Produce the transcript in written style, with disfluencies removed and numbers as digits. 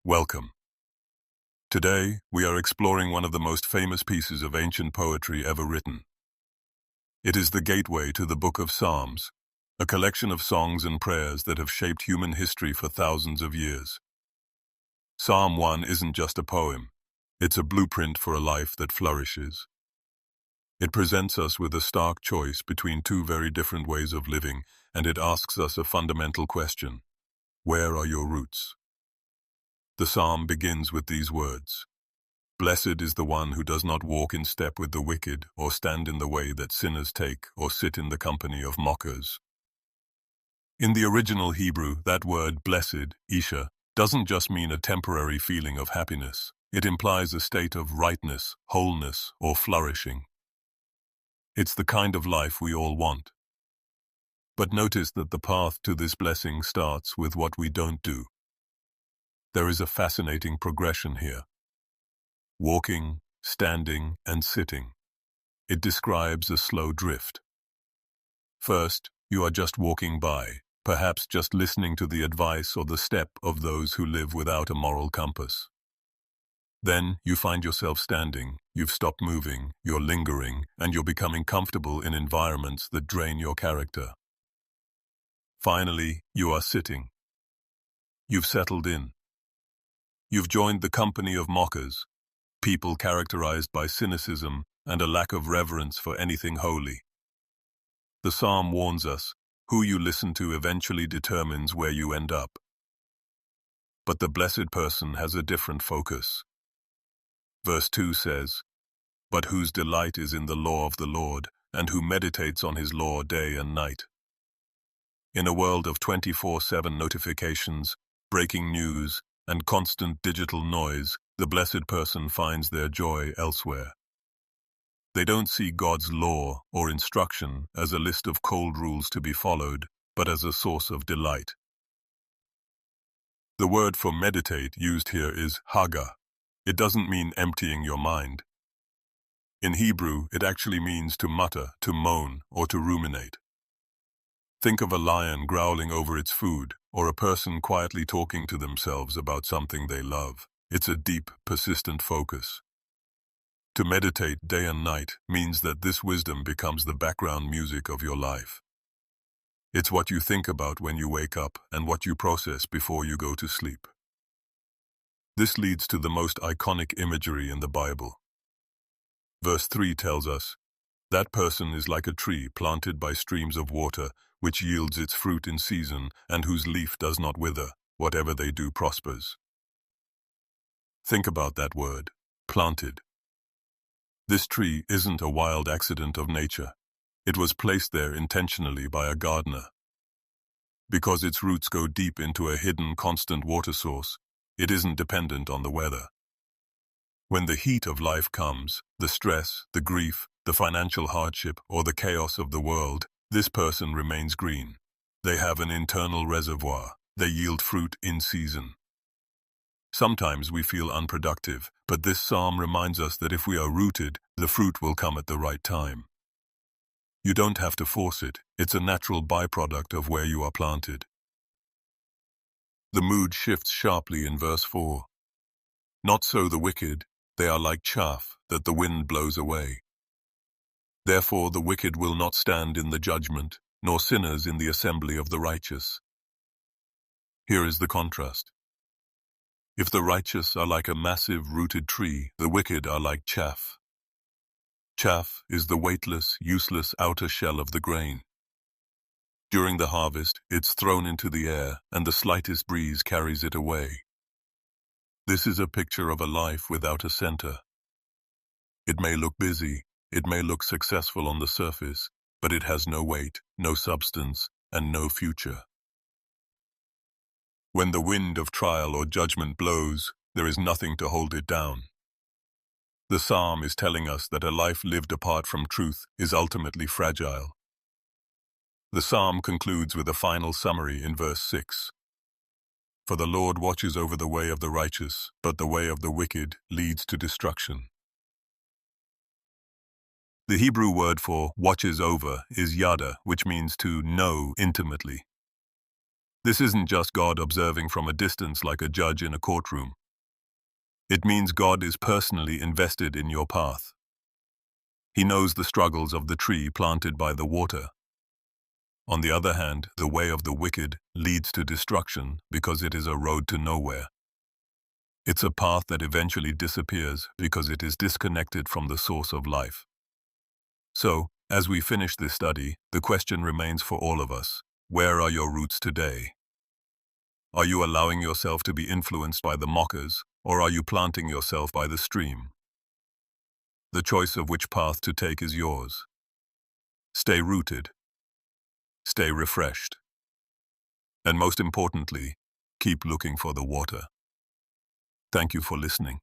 Welcome. Today, we are exploring one of the most famous pieces of ancient poetry ever written. It is the gateway to the Book of Psalms, a collection of songs and prayers that have shaped human history for thousands of years. Psalm 1 isn't just a poem, it's a blueprint for a life that flourishes. It presents us with a stark choice between two very different ways of living, and it asks us a fundamental question: where are your roots? The psalm begins with these words: "Blessed is the one who does not walk in step with the wicked, or stand in the way that sinners take, or sit in the company of mockers." In the original Hebrew, that word blessed, isha, doesn't just mean a temporary feeling of happiness. It implies a state of rightness, wholeness, or flourishing. It's the kind of life we all want. But notice that the path to this blessing starts with what we don't do. There is a fascinating progression here. Walking, standing, and sitting. It describes a slow drift. First, you are just walking by, perhaps just listening to the advice or the step of those who live without a moral compass. Then you find yourself standing, you've stopped moving, you're lingering, and you're becoming comfortable in environments that drain your character. Finally, you are sitting. You've settled in. You've joined the company of mockers, people characterized by cynicism and a lack of reverence for anything holy. The psalm warns us, who you listen to eventually determines where you end up. But the blessed person has a different focus. Verse 2 says, "But whose delight is in the law of the Lord, and who meditates on his law day and night." In a world of 24/7 notifications, breaking news, and constant digital noise, the blessed person finds their joy elsewhere. They don't see God's law or instruction as a list of cold rules to be followed, but as a source of delight. The word for meditate used here is hagah. It doesn't mean emptying your mind. In Hebrew, it actually means to mutter, to moan, or to ruminate. Think of a lion growling over its food, or a person quietly talking to themselves about something they love. It's a deep, persistent focus. To meditate day and night means that this wisdom becomes the background music of your life. It's what you think about when you wake up and what you process before you go to sleep. This leads to the most iconic imagery in the Bible. Verse 3 tells us, "That person is like a tree planted by streams of water, which yields its fruit in season, and whose leaf does not wither. Whatever they do prospers." Think about that word, planted. This tree isn't a wild accident of nature. It was placed there intentionally by a gardener. Because its roots go deep into a hidden, constant water source, it isn't dependent on the weather. When the heat of life comes, the stress, the grief, the financial hardship, or the chaos of the world, this person remains green. They have an internal reservoir. They yield fruit in season. Sometimes we feel unproductive, but this psalm reminds us that if we are rooted, the fruit will come at the right time. You don't have to force it. It's a natural byproduct of where you are planted. The mood shifts sharply in verse 4. "Not so the wicked, they are like chaff that the wind blows away. Therefore the wicked will not stand in the judgment, nor sinners in the assembly of the righteous." Here is the contrast. If the righteous are like a massive rooted tree, the wicked are like chaff. Chaff is the weightless, useless outer shell of the grain. During the harvest, it's thrown into the air, and the slightest breeze carries it away. This is a picture of a life without a center. It may look busy, it may look successful on the surface, but it has no weight, no substance, and no future. When the wind of trial or judgment blows, there is nothing to hold it down. The psalm is telling us that a life lived apart from truth is ultimately fragile. The psalm concludes with a final summary in verse 6. "For the Lord watches over the way of the righteous, but the way of the wicked leads to destruction." The Hebrew word for watches over is yada, which means to know intimately. This isn't just God observing from a distance like a judge in a courtroom. It means God is personally invested in your path. He knows the struggles of the tree planted by the water. On the other hand, the way of the wicked leads to destruction because it is a road to nowhere. It's a path that eventually disappears because it is disconnected from the source of life. So, as we finish this study, the question remains for all of us: where are your roots today? Are you allowing yourself to be influenced by the mockers, or are you planting yourself by the stream? The choice of which path to take is yours. Stay rooted. Stay refreshed. And most importantly, keep looking for the water. Thank you for listening.